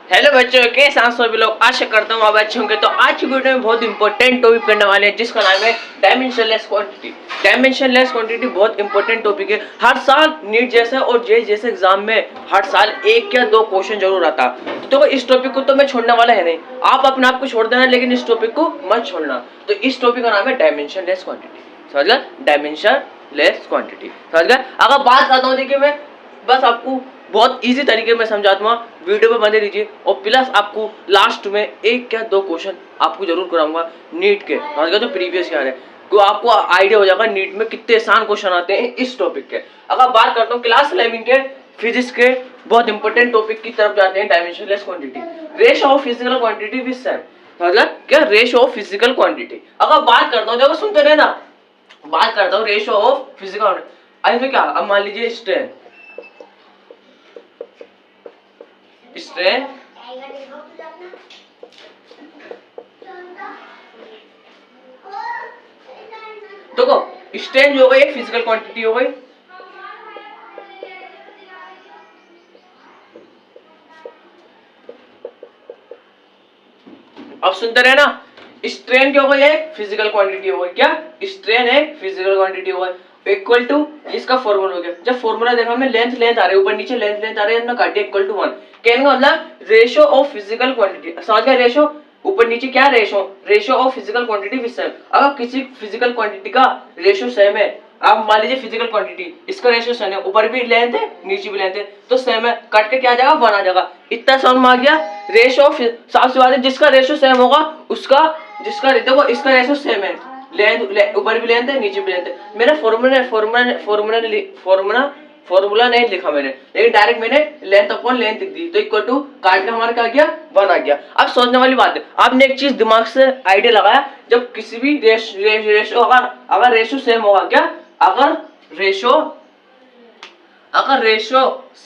Hello बच्चों, कैसे हैं सभी लोग। आशा करता हूँ आप अच्छे होंगे। तो आज की वीडियो में बहुत इंपॉर्टेंट टॉपिक करने वाले हैं जिसका नाम है डायमेंशनलेस क्वांटिटी। डायमेंशनलेस क्वांटिटी बहुत इंपॉर्टेंट टॉपिक है। हर साल नीट जैसे और जे जैसे एग्जाम में हर साल एक या दो क्वेश्चन जरूर आता है। तो इस टॉपिक को तो मैं छोड़ने वाला है नहीं। आप अपने आप को छोड़ देना, लेकिन इस टॉपिक को मत छोड़ना। तो इस टॉपिक का नाम है डायमेंशनलेस क्वांटिटी। समझ गए? डायमेंशनलेस क्वांटिटी समझ गए। अगर बात करता हूँ, देखिए मैं बस आपको बहुत इजी तरीके में समझाता हूँ, वीडियो पे बने रहिए। और प्लस आपको लास्ट में एक या दो क्वेश्चन आपको जरूर कराऊंगा नीट के, जो प्रीवियस ईयर है, तो आपको आइडिया हो जाएगा नीट में कितने आसान क्वेश्चन आते हैं इस टॉपिक के। अगर बात करता हूँ क्लास 11 के फिजिक्स के बहुत इंपॉर्टेंट टॉपिक की तरफ जाते हैं, dimensionless quantity, ratio of physical quantity with same. क्या रेशियो ऑफ फिजिकल क्वांटिटी। अगर बात करता हूँ, देखो सुनते रहे ना, बात करता हूँ रेशियो ऑफ फिजिकल। इसमें क्या, अब मान लीजिए स्ट्रेन स्ट्रेन देखो, स्ट्रेन जो हो गई एक फिजिकल क्वांटिटी हो गई। अब सुनते रहे ना, स्ट्रेन क्या हो गई, एक फिजिकल क्वांटिटी हो गई। क्या, स्ट्रेन एक फिजिकल क्वांटिटी हो गई। इक्वल टू इसका फॉर्मूला हो गया। जब फॉर्मूला देखा हमने, लेंथ लेंथ आ रही है ऊपर नीचे, लेंथ लेंथ आ रही है, हमने काटी इक्वल टू 1। कहने का मतलब रेशियो ऑफ फिजिकल क्वांटिटी। समझ गए? रेशियो ऊपर नीचे क्या, ratio ratio of physical quantity with same. अगर किसी फिजिकल क्वांटिटी का रेशियो सेम है, अब मान लीजिए फिजिकल क्वांटिटी, इसका रेशियो सेम है, ऊपर भी लेंथ है नीचे भी लेंथ है, तो सेम है, कट के क्या आ जाएगा, 1 आ जाएगा। इतना समझ में आ गया। रेशियो ऑफ साफ सी बात है, जिसका रेशियो सेम होगा उसका, जिसका देखो इसका रेशियो सेम है, लेंथ ऊपर भी लेंथ है नीचे भी लेंथ है। मैंने फॉर्मूला नहीं लिखा मैंने, लेकिन डायरेक्ट मैंने लेंथ अपॉन लेंथ लिख दी, तो इक्वल टू काट के हमारा क्या आ गया, 1 आ गया। अब सोचने वाली बात है, आपने एक चीज दिमाग से आइडिया लगाया, जब किसी भी रेशियो अगर रेशियो सेम होगा, क्या अगर रेशियो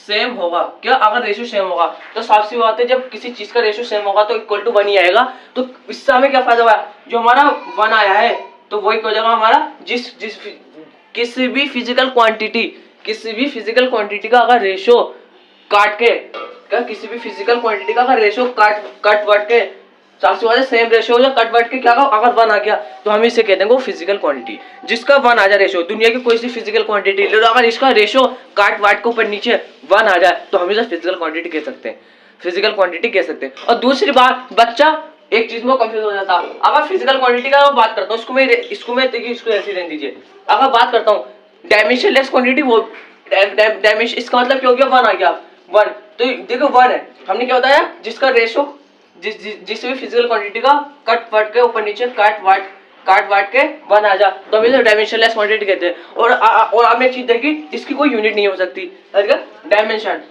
सेम होगा, क्या अगर रेशियो सेम होगा, तो साफ सी बात है जब किसी चीज का रेशियो सेम होगा तो इक्वल टू 1 ही आएगा। तो इससे हमें क्या फायदा हुआ, जो हमारा 1 आया है तो वही हो जाएगा हमारा, जिस जिस किसी भी फिजिकल क्वांटिटी का अगर रेशियो काट के, क्या किसी भी फिजिकल क्वांटिटी का अगर रेशियो कट वट के साफ सी बात है सेम रेशियो या कट वट के क्या अगर 1 आ गया, तो हम इसे कहते हैं वो फिजिकल क्वांटिटी। जिसका 1 आ जाए रेशियो, दुनिया की कोई सी फिजिकल क्वांटिटी ले लो, अगर इसका रेशियो काट वाट के ऊपर नीचे 1 आ जाए, तो हम इसे फिजिकल क्वांटिटी कह सकते हैं। और दूसरी बात, बच्चा एक चीज में कंफ्यूज हो जाता है। अगर फिजिकल क्वांटिटी का बात करता हूँ, इसको ऐसे रहने दीजिए। अगर बात करता हूँ डायमेंशनलेस क्वांटिटी, वो डायमेंशन, इसका मतलब क्या हो गया, 1 आ गया, 1। तो देखो 1 है, हमने क्या बताया, जिसका रेशियो जिस भी फिजिकल क्वांटिटी का कट वट के ऊपर नीचे काट वाट के 1 आ जा, तो हम इसे डायमेंशनलेस क्वांटिटी कहते हैं। और आपने एक चीज देखी, इसकी कोई यूनिट नहीं हो सकती, dimension.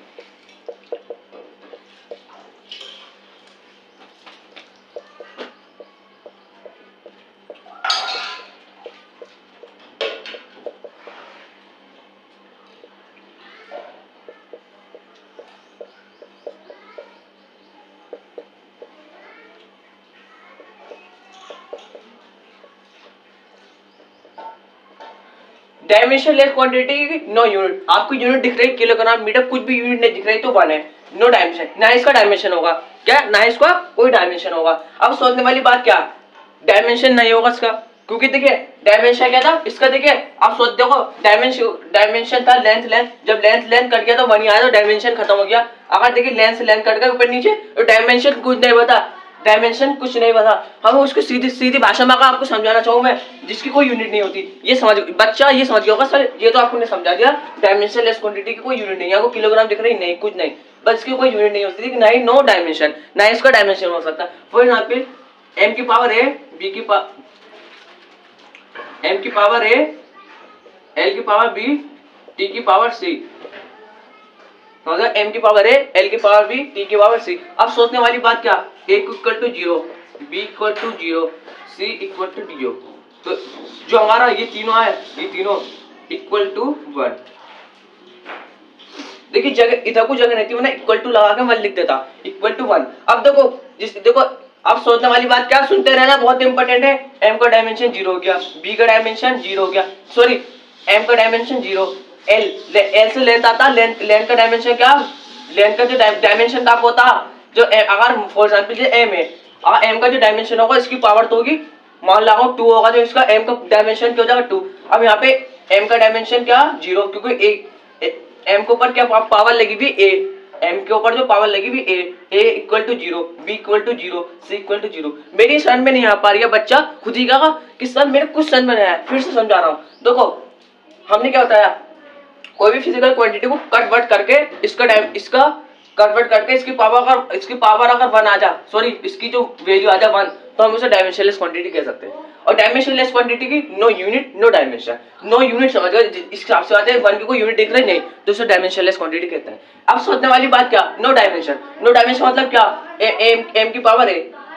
Dimensionless quantity no unit. आपको यूनिट दिख रही है किलोग्राम, मीटर, कुछ भी यूनिट नहीं दिख रही तो 1 है, नो डायमेंशन, ना इसका डायमेंशन होगा, क्या ना इसका कोई डायमेंशन होगा। अब सोचने वाली बात, क्या डायमेंशन नहीं होगा इसका, क्योंकि देखिए डायमेंशन क्या था इसका, देखिए आप सोच देखो, डायमेंशन था लेंथ, जब लेंथ कट गया तो 1 ही आया, तो डायमेंशन खत्म हो गया। अगर देखिए लेंथ कट गया ऊपर नीचे, तो डायमेंशन कुछ नहीं बता। हम उसको सीधी भाषा में आपको समझाना चाहूँ मैं, जिसकी कोई यूनिट नहीं होती, ये समझ बच्चा ये समझ गया होगा, सर ये तो आपने समझा दिया, डायमेंशनलेस क्वांटिटी की कोई यूनिट नहीं है, आपको किलोग्राम दिख रही नहीं, कुछ नहीं, बस इसकी कोई यूनिट नहीं होती, ना ही नो डायमेंशन, ना इसका डायमेंशन हो सकता। फॉर एग्जाम्पल m की पावर a, b की पावर m की पावर a, l की पावर b, t की पावर c, m की पावर a, l की पावर b, t की पावर c। अब सोचने वाली बात, क्या a equal to 0, b equal to 0, c equal to 0, तो जो हमारा ये तीनों है, ये तीनों इक्वल टू 1। देखिए जगह इधर को जगह नहीं थी, मैंने इक्वल टू लगा के 1 लिख देता, इक्वल टू 1। अब देखो अब सोचने वाली बात, क्या सुनते रहना, बहुत इंपॉर्टेंट है। m का डायमेंशन 0 हो गया, b का डायमेंशन 0 हो गया, सॉरी m का डायमेंशन 0, l से लेंथ आता, लेंथ का डायमेंशन क्या, लेंथ का जो डायमेंशन का होता जो अगर फॉर एग्जाम्पल ये एम है, अगर एम का जो डायमेंशन होगा इसकी पावर तो होगी, मान लो 2 होगा तो इसका एम का डायमेंशन क्या हो जाएगा 2। अब यहाँ पे एम का डायमेंशन क्या 0, क्योंकि एम के ऊपर क्या पावर लगी हुई ए, एम के ऊपर जो पावर लगी हुई A equal to 0, B equal to 0, C equal to 0। मेरी समझ में नहीं आ पा रही है, बच्चा खुद ही कहा कि सर मेरे कुछ समझ में नहीं आया, फिर से समझा रहा हूँ। देखो हमने क्या बताया, कोई भी फिजिकल क्वांटिटी को कन्वर्ट करके इसका कन्वर्ट करके इसकी पावर अगर 1 आ जा, सॉरी इसकी जो वैल्यू आ जा 1, तो हम उसे डायमेंशनलेस क्वांटिटी कह सकते हैं। और डायमेंशनलेस क्वांटिटी की no unit no dimension, no unit समझ गए, इस हिसाब से आते हैं 1 की कोई यूनिट दिख रही नहीं तो उसे डायमेंशनलेस क्वांटिटी कहते हैं। अब सोचने वाली बात क्या, नो डायमेंशन। नो डायमेंशन मतलब क्या, एम की पावर है,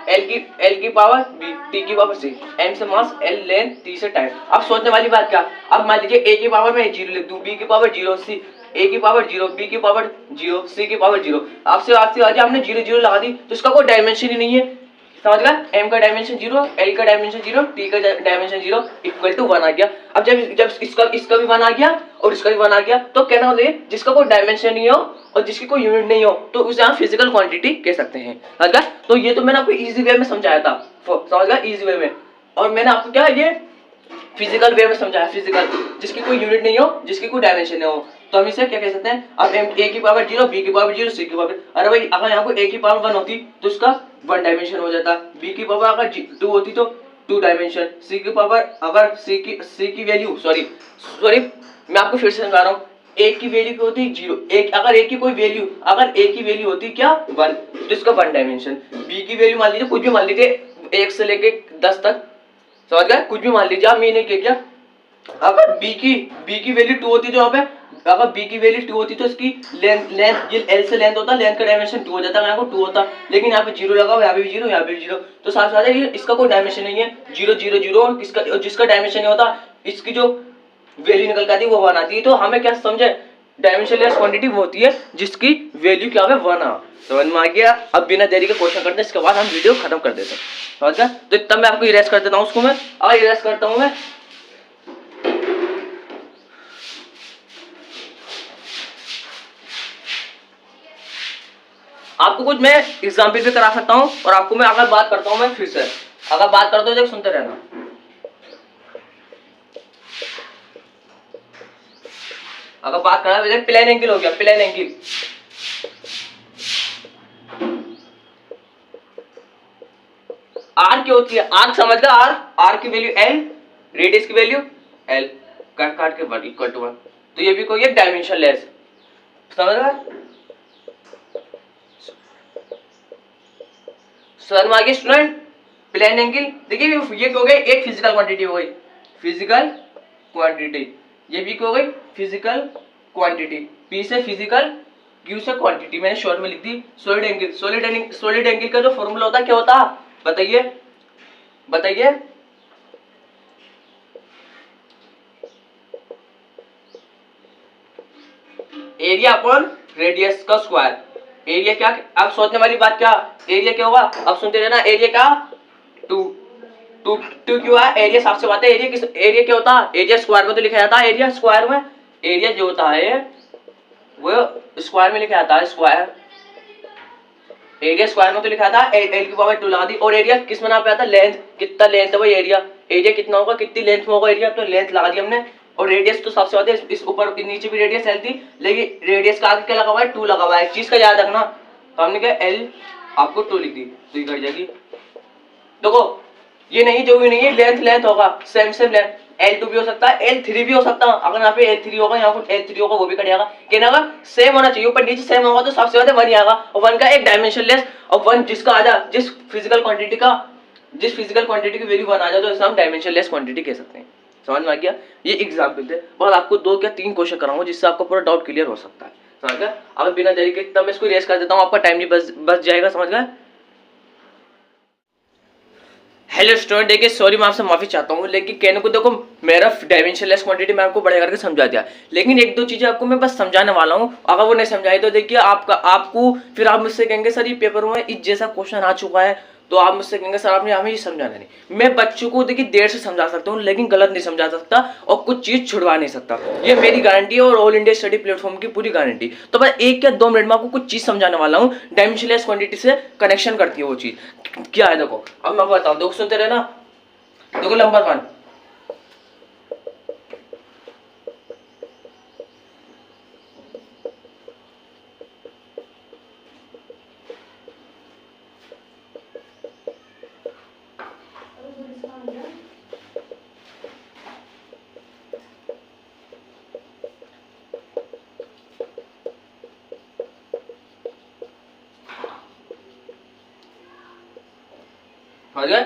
एल की पावर बी, टी की पावर सी, एम से मास, एल लेंथ, टी से टाइम। अब सोचने वाली बात क्या, अब मान लीजिए ए की पावर में 0 लिख दूं, बी की पावर 0, सी ए की पावर 0, बी की पावर 0, सी की पावर 0। आपसे हमने 0 0 लगा दी तो इसका कोई डायमेंशन ही नहीं है, समझ गया। एम का डायमेंशन 0, एल का डायमेंशन 0, टी का डायमेंशन 0 इक्वल टू 1 आ गया। अब जब इसका भी 1 आ गया और इसका भी 1 आ गया तो कहना होता है जिसका कोई डायमेंशन नहीं हो और जिसकी कोई यूनिट नहीं हो तो उसे हम फिजिकल क्वांटिटी कह सकते हैं, समझ गया। तो ये तो मैंने आपको इजी वे में समझाया था, समझ गया, इजी वे में। और मैंने आपको क्या ये फिजिकल वे में समझाया, फिजिकल जिसकी कोई यूनिट नहीं हो, जिसकी कोई डायमेंशन नहीं हो, तो हम इसे क्या कह सकते हैं। अब ए की पावर 0, बी की पावर 0, सी की पावर, अरे भाई अगर यहाँ को ए की पावर 1 होती तो इसका 1 डायमेंशन हो जाता, बी की पावर अगर 2 होती तो 2 डायमेंशन, सी की पावर अगर सी की वैल्यू सॉरी मैं आपको फिर से समझा रहा हूँ, ए की वैल्यू क्या होती है 0, अगर ए की वैल्यू होती क्या 1 तो इसका 1 डायमेंशन। बी की वैल्यू मान लीजिए कुछ भी मान लीजिए 1 से लेके 10 तक, समझ गए, कुछ भी मान लीजिए आप, मैंने क्या अगर बी की वैल्यू 2 होती तो यहाँ पे अगर बी की वैल्यू 2 होती तो इसकी लेंथ ये एल से लेंथ होता, लेंथ का डायमेंशन 2 हो जाता, यहाँ को 2 होता, लेकिन यहाँ पे 0 लगा हुआ, यहाँ पे भी 0, यहाँ पे भी 0, तो साथ साथ ये इसका कोई डायमेंशन नहीं है, 0 0 0, और जिसका डायमेंशन नहीं होता इसकी जो वैल्यू निकल आती है वो 1 आती है। तो हमें क्या समझे, डायमेंशनलेस क्वांटिटी वो होती है जिसकी वैल्यू क्या है 1 आ। समझ में आ गया। अब बिना देरी के क्वेश्चन करते हैं, इसके बाद हम वीडियो खत्म कर देते हैं, समझ गया। तो इतना मैं आपको इरेज कर देता हूँ, उसको मैं इरेज करता हूँ मैं। आपको कुछ मैं एग्जाम्पल भी करा सकता हूँ और आपको मैं अगर बात करता हूँ, मैं फिर से अगर बात करता हूँ सुनते रहना। अगर बात करा प्लेन एंगल हो गया, प्लेन एंगल आर क्या होती है, आर समझ गया, आर की वैल्यू एल, रेडियस की वैल्यू एल, काट के 1 इक्वल टू 1, तो ये भी कोई एक डायमेंशनलेस, समझ गया। समझ में आ गया स्टूडेंट। प्लेन एंगल देखिए ये क्या हो गई, एक फिजिकल क्वांटिटी हो गई, फिजिकल क्वांटिटी, ये भी क्या हो गई फिजिकल क्वांटिटी, पी से फिजिकल, क्यू से क्वांटिटी, मैंने शॉर्ट में लिख दी सॉलिड एंगल। सॉलिड एंगल का जो फॉर्मूला होता है क्या होता, बताइए बताइए, एरिया अपॉन रेडियस का स्क्वायर। एरिया क्या, अब सोचने वाली बात क्या, एरिया क्या होगा, अब सुनते रहना, एरिया क्या 2 क्यों है, एरिया साफ से बात है, एरिया क्या होता है, एरिया स्क्वायर में तो लिखा जाता है, एरिया स्क्वायर में, एरिया जो होता है वो स्क्वायर में लिखा जाता है, स्क्वायर, एरिया स्क्वायर में तो लिखा था, एल की पावर 2 लगा दी। और एरिया किस में नाम पे आता, लेंथ, कितना लेंथ है भाई, एरिया कितना होगा, कितनी लेंथ में होगा एरिया, तो लेंथ लगा दी हमने। और रेडियस तो सबसे ज्यादा इस ऊपर नीचे भी रेडियस एल थी, लेकिन रेडियस का आगे क्या लगा हुआ है 2 लगा हुआ है, एक चीज का याद रखना, तो हमने क्या एल आपको 2 लिख दी तो ये घट जाएगी। देखो ये नहीं, जो भी नहीं है लेंथ होगा सेम लेंथ, L2 भी हो सकता है, L3 भी हो सकता है, अगर यहाँ पे L3 होगा, यहाँ पे L3 होगा, वो भी कट जाएगा, कहना होगा सेम होना चाहिए, ऊपर नीचे सेम होगा तो सबसे ज्यादा 1 ही आएगा, और 1 का एक डायमेंशनलेस, और 1 जिसका आ जा, जिस फिजिकल क्वांटिटी की वैल्यू 1 आ जाए तो इसे हम डायमेंशनलेस क्वांटिटी कह सकते हैं। समझ में आ गया, ये एग्जाम्पल थे, बस आपको 2 या 3 क्वेश्चन कराऊंगा जिससे आपको पूरा डाउट क्लियर हो सकता है, समझ गया। अब बिना देरी के तब मैं इसको रेस कर देता हूँ, आपका टाइम भी बच जाएगा, समझ गया। हेलो स्टूडेंट, देखिए सॉरी मैं आपसे माफी चाहता हूँ, लेकिन कहने को देखो मेरा डायमेंशनलेस क्वांटिटी मैं आपको बड़े करके समझा दिया, लेकिन 1-2 चीजें आपको मैं बस समझाने वाला हूँ, अगर वो नहीं समझाई तो देखिए आपको फिर आप मुझसे कहेंगे सर ये पेपर में इस जैसा क्वेश्चन आ चुका है तो आप मुझसे कहेंगे सर आपने हमें ये समझाना नहीं। मैं बच्चों को देखिए देर से समझा सकता हूँ लेकिन गलत नहीं समझा सकता और कुछ चीज छुड़वा नहीं सकता, ये मेरी गारंटी है और ऑल इंडिया स्टडी प्लेटफॉर्म की पूरी गारंटी। तो बस 1 या 2 मिनट में आपको कुछ चीज समझाने वाला हूँ, डायमेंशनलेस क्वांटिटी से कनेक्शन करती है वो चीज क्या है। देखो अब मैं बताऊँ, देखो सुनते रहे ना। देखो नंबर 1, समझ गए?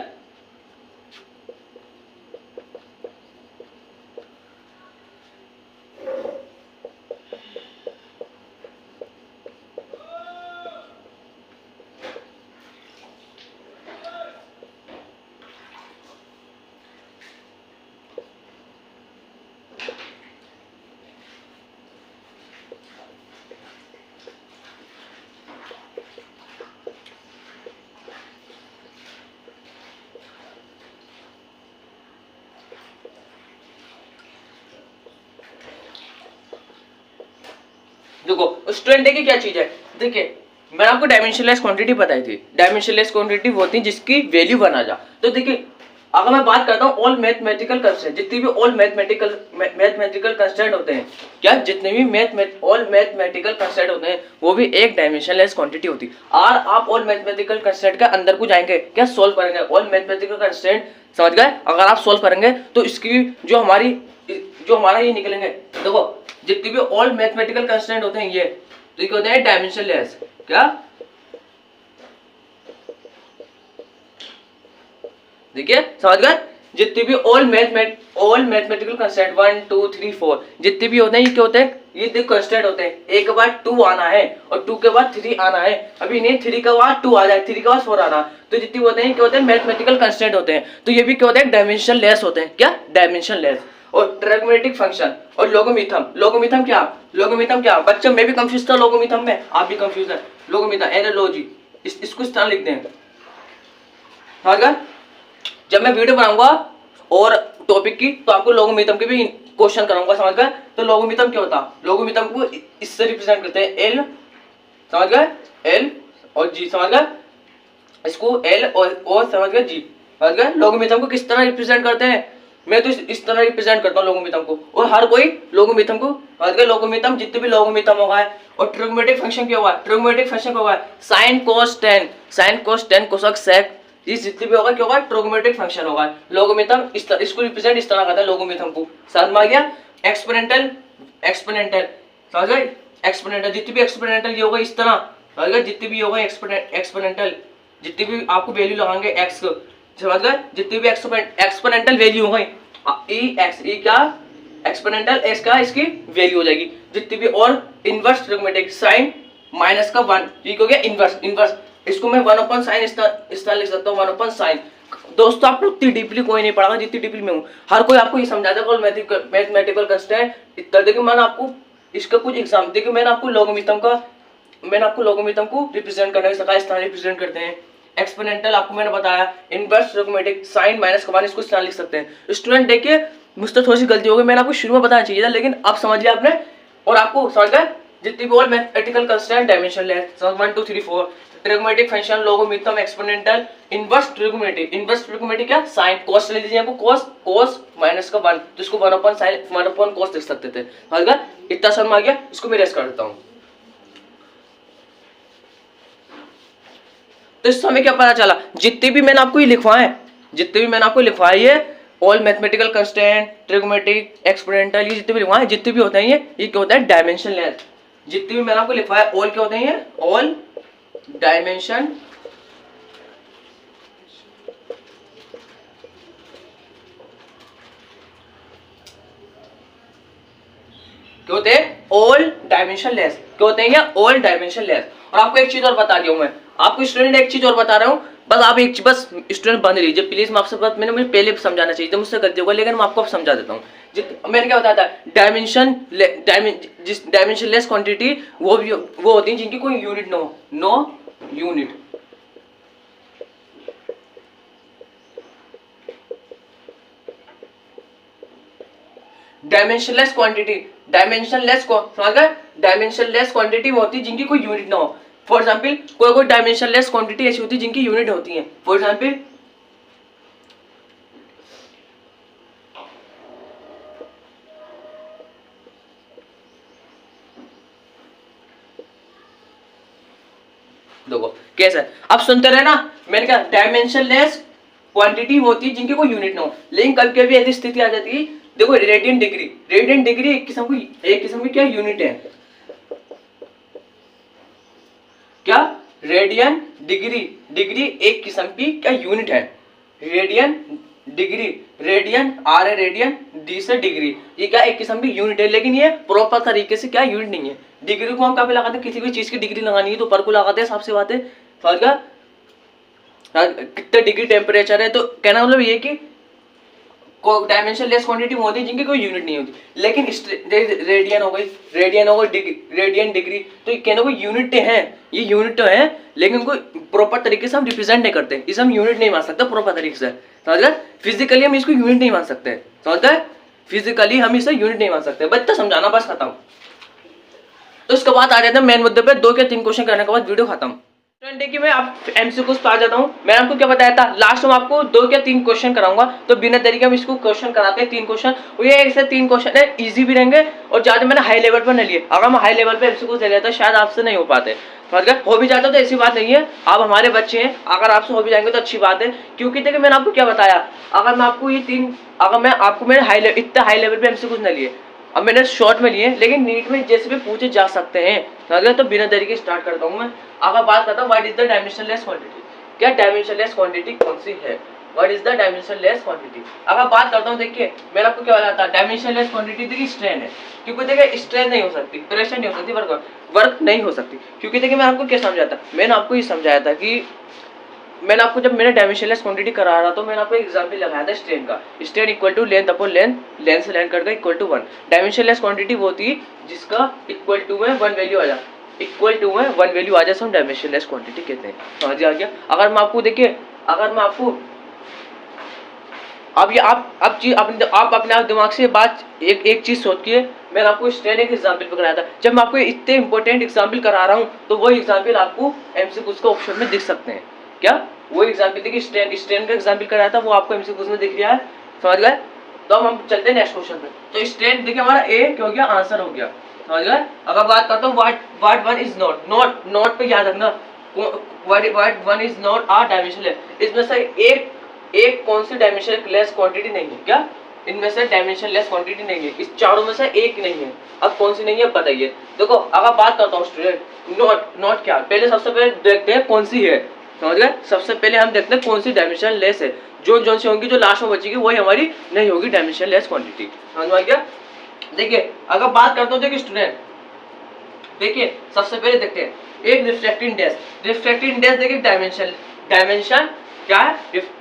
देखो स्टूडेंट देखिए क्या चीज है, देखिए मैंने आपको डायमेंशनलेस क्वांटिटी बताई थी। डायमेंशनलेस क्वांटिटी वो होती है जिसकी वैल्यू बना जा। तो देखिए अगर मैं बात करता हूँ ऑल मैथमेटिकल कंस्ट्रेंट, जितनी भी ऑल मैथमेटिकल कंस्ट्रेंट होते हैं, क्या जितने भी ऑल मैथमेटिकल कंस्ट्रेंट होते हैं वो भी एक डायमेंशनलेस क्वांटिटी होती है। और आप ऑल मैथमेटिकल कंस्ट्रेंट के अंदर को जाएंगे, क्या सोल्व करेंगे ऑल मैथमेटिकल कंस्ट्रेंट, समझ गए? अगर आप सोल्व करेंगे तो इसकी जो हमारा ये निकलेंगे, देखो जितनी भी ऑल मैथमेटिकल कंस्ट्रेंट होते हैं ये, तो ये होते हैं डायमेंशनलेस। क्या देखिए समझ गए? जितनी भी ऑल मैथमेटिकल कंस्ट्रेंट 1 2 3 4 जितने भी होते हैं ये क्या होते हैं, ये देखो कंस्ट्रेंट होते हैं। एक के बाद 2 आना है और 2 के बाद 3 आना है, अभी नहीं 3 के बाद 2 आ जाए, 3 के बाद 4 आना। तो जितने होते हैं क्या होते हैं, मैथमेटिकल कंस्ट्रेंट होते हैं। तो ये भी क्या होते हैं, डायमेंशनलेस होते हैं। क्या डायमेंशनलेस। और ट्रिग्नोमेट्रिक फंक्शन और लोगोमिथम क्या बच्चों, मैं भी कंफ्यूज था लोगोमिथम में, आप भी कंफ्यूज है। लोगोमिथम एनालॉजी इसको इस तरह लिखते हैं, समझ गए? जब मैं वीडियो बनाऊंगा और टॉपिक की तो आपको लोगोमिथम के भी क्वेश्चन कराऊंगा, समझ गए? तो लोगोमिथम क्या होता है, लोगोमिथम को इससे रिप्रेजेंट करते हैं एल, समझ गए? एल और जी, समझ गए? इसको एल और समझ गए जी, समझ गए? लोगोमिथम को किस तरह रिप्रेजेंट करते हैं, मैं तो इस तरह रिप्रेजेंट करता हूँ लोगोमिथम को, और हर कोई लोगोमिथम को, समझ गए? लोगोमिथम जितने भी लोगोमिथम होगा। और ट्रिग्नोमेट्रिक फंक्शन क्या होगा, ट्रिग्नोमेट्रिक फंक्शन क्या होगा, sine cos tan cosec sec, ये जितने भी होगा क्या होगा, ट्रिग्नोमेट्रिक फंक्शन होगा। लोगोमिथम इसको रिप्रेजेंट इस तरह करता है लोगोमिथम को, समझ में आ गया? एक्सपोनेंटल समझ गए? एक्सपोनेंटल जितनी भी एक्सपोनेंटल ये होगा इस तरह, समझ गए? जितनी भी होगा एक्सपोनेंटल, जितनी भी आपको वैल्यू लगाएंगे एक्स, समझ गए? जितनी भी एक्सपोनेंटल वैल्यू होगी ई क्या एक्सपोनेंटल एक्स का इसकी वैल्यू हो जाएगी। जितनी भी और इनवर्स ट्रिग्नोमेट्रिक साइन माइनस का 1, ये हो गया इनवर्स, इसको मैं 1/sin इस तरह लिख सकता हूँ, 1/sin। दोस्तों आपको इतनी डीपली कोई नहीं पढ़ागा जितनी डीपली में हूँ, हर कोई आपको ये समझा देगा मैथमेटिकल कंस्ट्रेंट इतना। देखिए मैंने आपको इसका कुछ एग्जाम, देखिए मैंने आपको लोगोमिथम को रिप्रेजेंट करने का इस तरह रिप्रेजेंट करते हैं। एक्सपोनेंटल आपको मैंने बताया, इनवर्स ट्रिग्नोमेट्रिक साइन माइनस का 1 इसको इस तरह लिख सकते हैं। स्टूडेंट देखिए मुझसे थोड़ी सी गलती हो गई, मैंने आपको शुरू में बताना चाहिए था, लेकिन अब समझ लिया आपने और आपको समझ गए जितनी भी all mathematical constraint dimensionless 1 2 3 4 trigonometric function logarithm exponential inverse trigonometric क्या साइन कोस ले लीजिए, आपको कोस माइनस का 1, तो इसको 1/sin cos लिख सकते थे, समझ गए? इतना समझ आ गया, इसको मैं रेस्ट कर देता हूं। तो इस समय क्या पता चला, जितने भी मैंने आपको ये लिखवाए ये all mathematical constraint trigonometric exponential, ये जितने भी लिखवाए, जितने भी होते हैं ये क्या होता है, डायमेंशनलेस। जितने भी मैंने आपको लिखवाया ऑल क्या होते हैं, ये ऑल डायमेंशन क्या होते हैं, ऑल डायमेंशनलेस। क्या होते हैं ये, ऑल डायमेंशनलेस। और आपको एक चीज और बता दिया हूं मैं, आपको स्टूडेंट एक चीज और बता रहा हूं, बस आप एक बस स्टूडेंट बन लीजिए प्लीज। मैं आपसे बात मैंने मुझे पहले समझाना चाहिए था, मुझसे गलती होगा, लेकिन मैं आपको अब समझा देता हूँ। मैंने क्या बताया था, डायमेंशनलेस क्वांटिटी वो होती है जिनकी कोई unit no unit, dimensionless quantity, dimensionless dimensionless quantity वो होती है जिनकी कोई यूनिट ना हो। फॉर एग्जाम्पल कोई डायमेंशनलेस क्वांटिटी ऐसी होती है जिनकी यूनिट होती है। फॉर एग्जाम्पल देखो कैसा है, अब सुनते रहे ना। मैंने कहा डायमेंशनलेस क्वांटिटी होती है जिनकी कोई यूनिट ना हो, लेकिन कभी कभी ऐसी स्थिति आ जाती है। देखो रेडियन डिग्री, रेडियन डिग्री एक किस्म की क्या यूनिट है, क्या रेडियन डिग्री, डिग्री एक किस्म की क्या यूनिट है। रेडियन डिग्री, रेडियन आर है रेडियन, डी से डिग्री, ये क्या एक किस्म की यूनिट है, लेकिन ये प्रॉपर तरीके से क्या यूनिट नहीं है। डिग्री को हम कभी लगाते हैं, किसी भी चीज की डिग्री लगानी है तो पर को लगाते हैं, सबसे बात है समझ गया कितने डिग्री टेम्परेचर है। तो कहना मतलब ये कि डायमेंशनलेस क्वांटिटी होती है जिनकी कोई यूनिट नहीं होती, लेकिन रेडियन हो गई, रेडियन डिग्री, तो कहना कोई यूनिट है, ये यूनिट तो है लेकिन उनको प्रॉपर तरीके से हम रिप्रेजेंट नहीं करते, इसे हम यूनिट नहीं मान सकते प्रॉपर तरीके से। समझ गए, फिजिकली हम इसको यूनिट नहीं मान सकते, समझ गए, फिजिकली हम इसे यूनिट नहीं मान सकते। बच्चा समझाना बस खत्म। तो इसके बाद आ जाते हैं मेन मुद्दे पे, 2 या 3 क्वेश्चन करने के बाद वीडियो खत्म। देखिए मैं आप एमसीक्यूज पे आ जाता हूँ। मैंने आपको क्या बताया था, लास्ट में आपको 2 या 3 क्वेश्चन कराऊंगा, तो बिना तरीके हम इसको क्वेश्चन कराते हैं 3 क्वेश्चन, और ये ऐसे 3 क्वेश्चन है इजी भी रहेंगे और ज्यादा मैंने हाई लेवल पर नहीं लिए। अगर हम हाई लेवल पे एमसीक्यूज ले लेते शायद आपसे नहीं हो पाते, हो भी जाता तो ऐसी बात नहीं है, आप हमारे बच्चे हैं, अगर आपसे हो भी जाएंगे तो अच्छी बात है। क्योंकि देखिए मैंने आपको क्या बताया, अगर मैं आपको ये 3 अगर मैं आपको मैंने इतना हाई लेवल पे एमसीक्यूज नहीं लिए, अब मैंने शॉर्ट में लिए, लेकिन नीट में जैसे भी पूछे जा सकते हैं। अगर तो बिना देरी के स्टार्ट करता हूँ मैं। अगर बात करता हूँ what is the dimensionless quantity, क्या डायमेंशनलेस क्वांटिटी कौन सी है, what is the dimensionless quantity. अगर बात करता हूँ देखिए मैंने आपको क्या बताया था, डायमेंशनलेस क्वांटिटी देखिए स्ट्रेन है, क्योंकि देखिए स्ट्रेन नहीं हो सकती, प्रेशर नहीं हो सकती, वर्क नहीं हो सकती। क्योंकि देखिए मैंने आपको क्या समझाया था, मैंने आपको ये समझाया था कि मैंने आपको जब मैंने डायमेंशनलेस क्वांटिटी करा रहा तो मैंने आपको एग्जांपल लगाया था स्ट्रेन का, strain equal to length upon length, length से लेंथ कटकर इक्वल टू 1। डायमेंशनलेस क्वांटिटी वो होती है जिसका इक्वल टू में 1 वैल्यू आ जाए, इक्वल टू में 1 वैल्यू आ जाए तो हम डायमेंशनलेस क्वांटिटी कहते हैं। समझ आ गया। अगर मैं आपको देखिए, अगर मैं आपको अब ये आप अपने आप दिमाग से बात एक चीज सोचिए, मैंने आपको स्ट्रेन एक एग्जांपल पे कराया था। जब मैं आपको इतने इंपॉर्टेंट एग्जांपल करा रहा हूँ तो वो एग्जांपल आपको एमसीक्यूज का ऑप्शन में दिख सकते हैं। क्या वो एग्जांपल देखिए स्ट्रेन का एग्जांपल कराया था, वो आपको एमसीक्यूज में दिख रहा है, समझ गए। तो अब हम चलते हैं नेक्स्ट क्वेश्चन पे। तो स्ट्रेन देखिए हमारा ए क्या हो गया, आंसर हो गया, समझ गए। अगर बात करता हूँ व्हाट वन इज नॉट पे याद रखना, what one is not a dimensionless, इसमें से एक कौन सी डायमेंशनलेस क्वांटिटी नहीं है, क्या इनमें से डायमेंशनलेस क्वांटिटी नहीं है, इस चारों में से एक नहीं है। अब कौन सी नहीं है बताइए। देखो अगर बात करता हूँ स्टूडेंट नॉट क्या, पहले सबसे पहले देखते हैं कौन सी है, समझ गए। सबसे पहले हम देखते हैं कौन सी डायमेंशनलेस है, जो सी होंगी, जो लास्ट में बचेगी वही हमारी नहीं होगी डायमेंशनलेस क्वांटिटी, समझ में आ गया। देखिए अगर बात करता हूँ, देखिए स्टूडेंट देखिए सबसे पहले देखते हैं एक रिफ्रैक्टिव इंडेक्स, रिफ्रैक्टिव इंडेक्स देखिए डायमेंशन क्या है,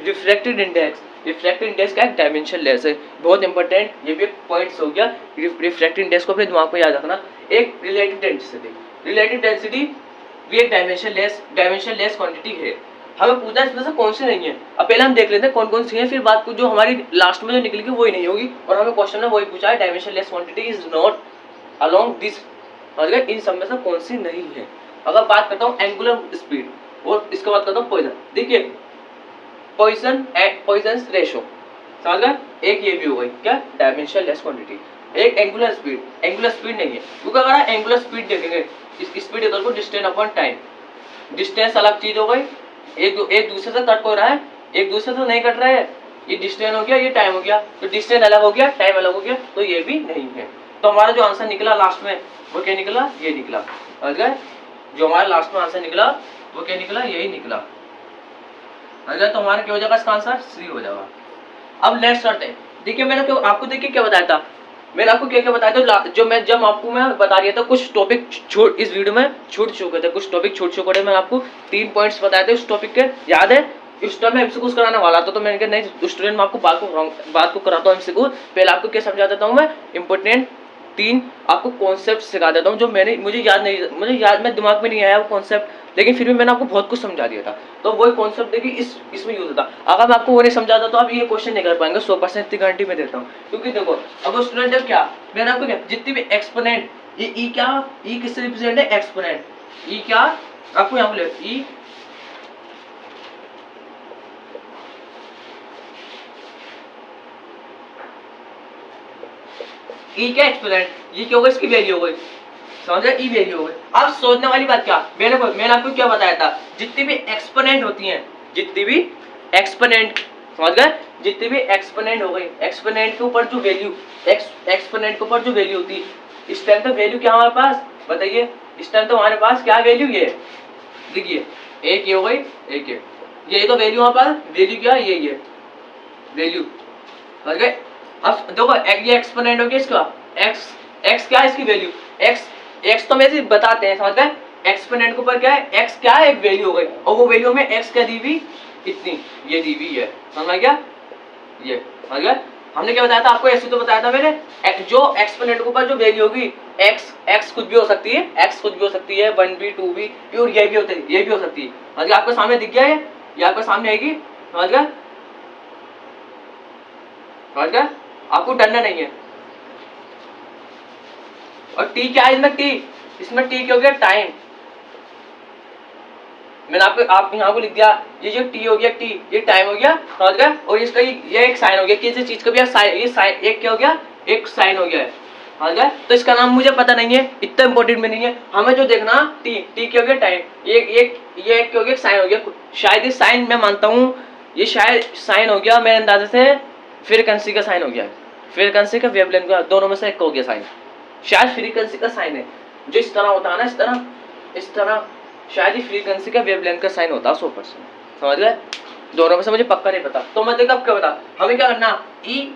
रिफ्रैक्टिव इंडेक्स, रिफ्रैक्टिव इंडेक्स का एक डायमेंशनलेस है, बहुत इंपॉर्टेंट, ये भी पॉइंट्स हो गया। रिफ्रैक्टिव इंडेक्स को अपने दिमाग में याद रखना। एक रिलेटिव डेंसिटी भी एक डायमेंशनलेस क्वांटिटी है। हमें पूछना इसमें से कौन सी नहीं है। अब पहले हम देख लेते हैं कौन सी है, फिर बात को जो हमारी लास्ट में जो निकलेगी वही नहीं होगी, और हमें क्वेश्चन में वही पूछा है, dimensionless quantity is not along this, अगर इन सब में से कौन सी नहीं है। अगर बात करता हूँ एंगुलर स्पीड, और इसके बाद करता हूँ पॉइजन। देखिए पॉइजन रेशो, समझ गए, एक ये भी हो गई क्या डायमेंशनलेस क्वांटिटी। एक एंगुलर स्पीड नहीं है, क्योंकि अगर आप एंगुलर स्पीड देखेंगे, इस speed equal to distance upon time, distance अलग चीज हो गई, एक दूसरे से कट हो रहा है, एक दूसरे से नहीं कट रहा है, ये डिस्टेंस हो गया, ये टाइम हो गया, तो डिस्टेंस अलग हो गया, टाइम अलग हो गया, तो ये भी नहीं है। तो हमारा जो आंसर निकला लास्ट में वो क्या निकला, ये निकला, समझ गए। जो हमारा लास्ट में आंसर निकला वो क्या निकला, यही निकला, समझ गए। तो हमारा क्या हो जाएगा, इसका आंसर सी हो जाएगा। अब नेक्स्ट करते हैं। देखिए मैंने आपको देखिए क्या बताया था, मैंने आपको क्या बताया था, जब आपको मैं बता रहा था कुछ टॉपिक इस वीडियो में छूट चुके थे, कुछ टॉपिक छूट चुके थे। मैं आपको 3 पॉइंट्स बताए थे उस टॉपिक के, याद है। इस टाइम में एमसीक्यूज कराने वाला था, तो मैंने कहा नहीं स्टूडेंट मैं आपको बात को कराता हूँ एमसीक्यू। पहले आपको क्या समझा देता हूँ मैं, इंपॉर्टेंट 3 आपको कॉन्सेप्ट सिखा देता हूँ, जो मुझे याद मैं दिमाग में नहीं आया वो कॉन्सेप्ट, लेकिन फिर भी मैंने आपको बहुत कुछ समझा दिया था। तो वही कॉन्सेप्ट देखिए इसमें यूज होता। अगर मैं आपको वो नहीं समझाता तो आप ये क्वेश्चन नहीं कर पाएंगे, 100% इतनी गारंटी में देता हूँ। क्योंकि देखो अब स्टूडेंट जब क्या मैंने आपको क्या जितनी भी एक्सपोनेंट ये ई क्या ई किससे रिप्रेजेंट है एक्सपोनेंट ई क्या आपको यहाँ पे ई ई क्या एक्सपोनेंट ये क्या होगा इसकी वैल्यू हो गई समझ रहे ई वैल्यू हो गई। अब सोचने वाली बात क्या मैंने आपको क्या बताया था जितनी भी एक्सपोनेंट होती हैं जितनी भी एक्सपोनेंट समझ गए जितनी भी एक्सपोनेंट हो गई एक्सपोनेंट के ऊपर जो वैल्यू एक्सपोनेंट के ऊपर जो वैल्यू होती इस टाइम तो वैल्यू क्या हमारे पास बताइए इस टाइम तो हमारे पास क्या वैल्यू ये देखिए एक ये हो गई एक ये तो वैल्यू हमारे पास वैल्यू क्या ये वैल्यू समझ गए। अब देखो ये एक्सपोनेंट हो गया इसका x क्या है इसकी वैल्यू x तो मैं सिर्फ बताते हैं समझ गए एक्सपोनेंट के ऊपर क्या है x क्या है एक वैल्यू हो गई और वो वैल्यू में x क्या दी हुई इतनी ये दी हुई है समझ गया ये समझ गया। हमने क्या बताया था आपको ऐसे तो बताया था मैंने जो एक्सपोनेंट के ऊपर जो वैल्यू होगी x कुछ भी हो सकती है x कुछ भी हो सकती है 1 भी 2 भी और ये भी हो सकती है समझ गया। आपको सामने दिख गया है ये आपके सामने आएगी समझ गया आपको डरना नहीं है। और t क्या है इसमें t क्या हो गया टाइम मैंने आप यहाँ को लिख दिया ये जो t हो गया t ये टाइम हो गया समझ गया और इसका ये एक साइन हो गया किसी चीज का भी ये साइन एक क्या हो गया एक साइन हो गया है समझ गया। तो इसका नाम मुझे पता नहीं है इतना इंपॉर्टेंट में नहीं है हमें जो देखना t क्या हो गया टाइम ये क्या हो गया साइन हो गया शायद ये साइन मैं मानता हूँ ये शायद साइन हो गया मेरे अंदाजे से फ्रीक्वेंसी का साइन हो गया फ्रीक्वेंसी का वेवलेंथ का दोनों में से एक हो गया साइन शायद फ्रीक्वेंसी का साइन है जो इस तरह होता है ना इस तरह शायद ही फ्रीक्वेंसी का वेवलेंथ का साइन होता है 100% समझ गए दोनों में से मुझे पक्का नहीं पता। तो मतलब अब क्या बता हमें क्या करना ई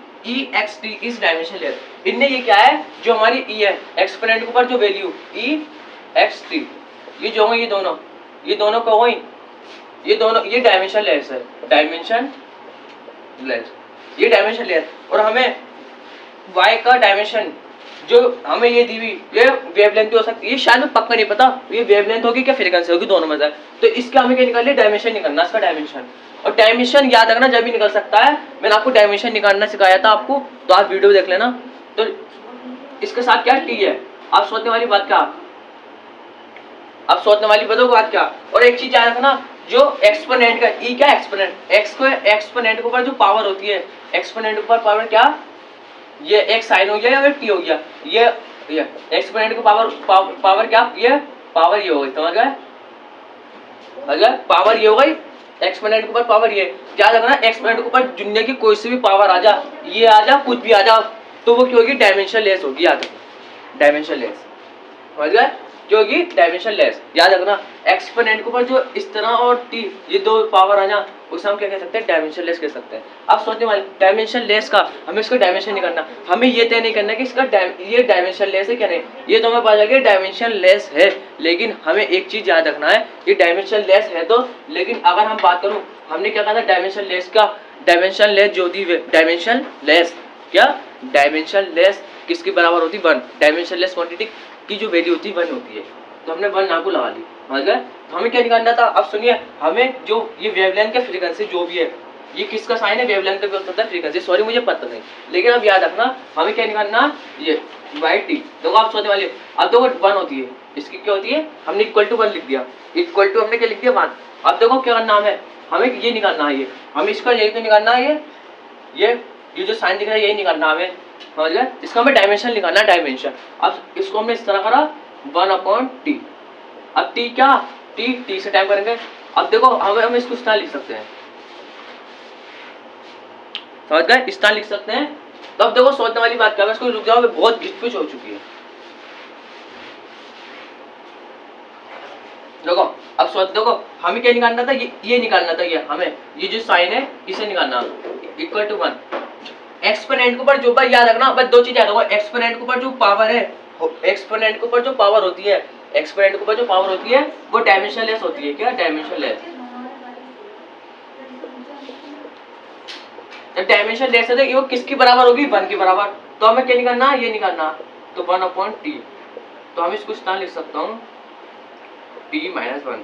एक्स टी इस डायमेंशन लेयर इनने ये क्या है जो हमारी ई है एक्सपोनेंट के ऊपर जो वैल्यू ई एक्स टी ये जो होंगे ये दोनों क्या होंगे ये डायमेंशन लेयर है डायमेंशन लेयर और हमें y का डायमेंशन जो हमें ये दी हुई ये वेवलेंथ हो सकती है ये शायद पक्का नहीं पता ये वेवलेंथ होगी क्या फ्रीक्वेंसी होगी दोनों में से तो इसके हमें क्या निकालना डायमेंशन निकालना इसका डायमेंशन और डायमेंशन याद रखना जब भी निकल सकता है मैंने आपको डायमेंशन निकालना सिखाया था आपको तो आप वीडियो देख लेना। तो इसके साथ क्या टी है आप सोचने वाली बात क्या आप सोचने वाली बात क्या और एक चीज याद रखना जो एक्सपोनेंट का ई क्या एक्सपोनेंट के ऊपर जो पावर होती है एक्सपोनेंट के ऊपर पावर क्या ये एक साइन हो गया या फिर टी हो गया ये एक्सपोनेंट की पावर क्या ये पावर ये हो गई समझ गए अगर पावर ये हो गई एक्सपोनेंट के ऊपर पावर ये क्या रखना एक्सपोनेंट के ऊपर दुनिया की कोई सी भी पावर आ जा ये आ जा कुछ भी आ जा तो वो क्या होगी डायमेंशन लेस होगी याद रखना डायमेंशन लेस समझ गए जो होगी डायमेंशन लेस याद रखना एक्सपोनेंट के ऊपर जो इस तरह और टी ये दो पावर आ जा उसे हम क्या कह सकते हैं डायमेंशन लेस कह सकते हैं। अब सोचने वाले डायमेंशन लेस का हमें इसका डायमेंशन नहीं करना हमें ये तय नहीं करना कि इसका ये डायमेंशन लेस है क्या नहीं ये तो हमें पता चल गया डायमेंशन लेस है लेकिन हमें एक चीज याद रखना है ये डायमेंशन लेस है तो लेकिन अगर हम बात करूं हमने क्या कहा था डायमेंशन लेस का डायमेंशन लेस जो थी डायमेंशन लेस क्या डायमेंशन लेस किसके बराबर होती 1 डायमेंशन लेस क्वांटिटी की जो वैल्यू होती है 1 होती है तो हमने 1 यहाँ को लगा ली समझ गए। तो हमें क्या निकालना था अब सुनिए हमें जो ये वेवलेंथ का फ्रीक्वेंसी जो भी है ये किसका साइन है वेवलेंथ का भी हो सकता है फ्रीक्वेंसी सॉरी मुझे पता नहीं लेकिन अब याद रखना हमें क्या निकालना ये वाई टी देखो आप सोचने वाले अब देखो 1 होती है इसकी क्या होती है हमने इक्वल टू 1 लिख दिया इक्वल टू हमने क्या लिख दिया 1 अब देखो क्या करना है हमें ये निकालना है ये हमें इसका यही तो निकालना है ये जो साइन दिख रहा है यही निकालना हमें समझ गए इसका हमें डायमेंशन निकालना है डायमेंशन। अब इसको हमने इस तरह करा 1/t अब t क्या t से टाइप करेंगे अब देखो हम इसको इस तरह लिख सकते हैं समझ गए इस तरह लिख सकते हैं। तो अब देखो सोचने वाली बात क्या है इसको रुक जाओ बहुत घिचपिच हो चुकी है देखो अब सोच देखो हमें क्या निकालना था ये निकालना था ये हमें ये जो साइन है इसे निकालना इक्वल टू 1 एक्सपोनेंट के ऊपर जो बार याद रखना बस 2 चीज याद रखो एक्सपोनेंट के ऊपर जो पावर है एक्सपोनेंट के ऊपर जो पावर होती है एक्सपोनेंट के ऊपर जो पावर होती है वो डायमेंशन लेस होती है क्या डायमेंशन लेस जब डायमेंशन लेस है तो वो किसकी बराबर होगी 1 की बराबर तो हमें क्या निकालना ये निकालना तो 1/t तो हम इसको इस तरह लिख सकता हूँ t - 1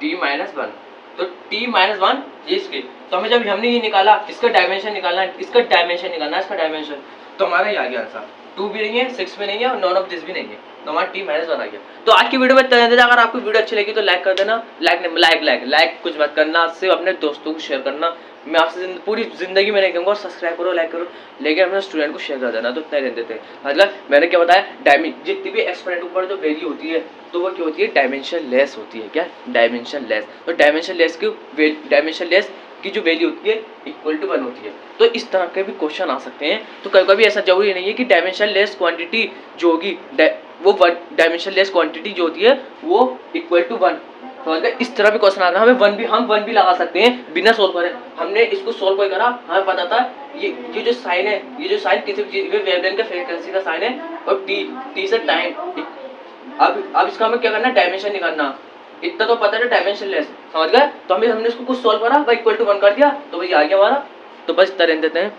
t-1, तो t-1 ये इसके, तो हमें जब हमने ये निकाला इसका डायमेंशन निकालना है, इसका डायमेंशन निकालना है, इसका डायमेंशन, तो हमारा ये आ गया आंसर। 2 भी नहीं है, 6 भी नहीं है और नॉन ऑफ दिस भी नहीं है, तो हमारा t-1 आ गया। तो आज की वीडियो में इतना ही। अगर आपको वीडियो अच्छी लगी तो लाइक कर देना, लाइक कुछ मत करना, सिर्फ अपने दोस्तों को शेयर करना। मैं आपसे पूरी जिंदगी में नहीं कहूँगा सब्सक्राइब करो, लाइक करो, लेकिन अपने स्टूडेंट को शेयर कर देना, तो इतना ही देते थे। मतलब मैंने क्या बताया, जितनी भी एक्सपोनेंट ऊपर जो वैल्यू होती है तो वो क्या होती है, डायमेंशन लेस होती है। क्या, डायमेंशन लेस। तो डायमेंशन लेस की जो वैल्यू होती है इक्वल टू 1 होती है। तो इस तरह के भी क्वेश्चन आ सकते हैं। तो कभी कभी ऐसा जरूरी नहीं है कि डायमेंशन लेस क्वांटिटी जो होगी वो डायमेंशन लेस क्वांटिटी जो होती है वो इक्वल टू 1। तो इस तरह भी क्वेश्चन आता है, हम वन भी लगा सकते हैं बिना सोल्व करे। हमने इसको सोल्व कोई करा, हमें पता था ये जो साइन है, ये जो साइन किसी भी वेवलेंथ का फ्रीक्वेंसी का साइन है और टी से टाइम। अब इसका हमें क्या करना है, डायमेंशन निकालना। इतना तो पता है डायमेंशन लेस, समझ गए। तो हमने इसको कुछ सोल्व करा, इक्वल टू 1 कर दिया, तो वही आ गया हमारा। तो बस इतना रहने देते हैं।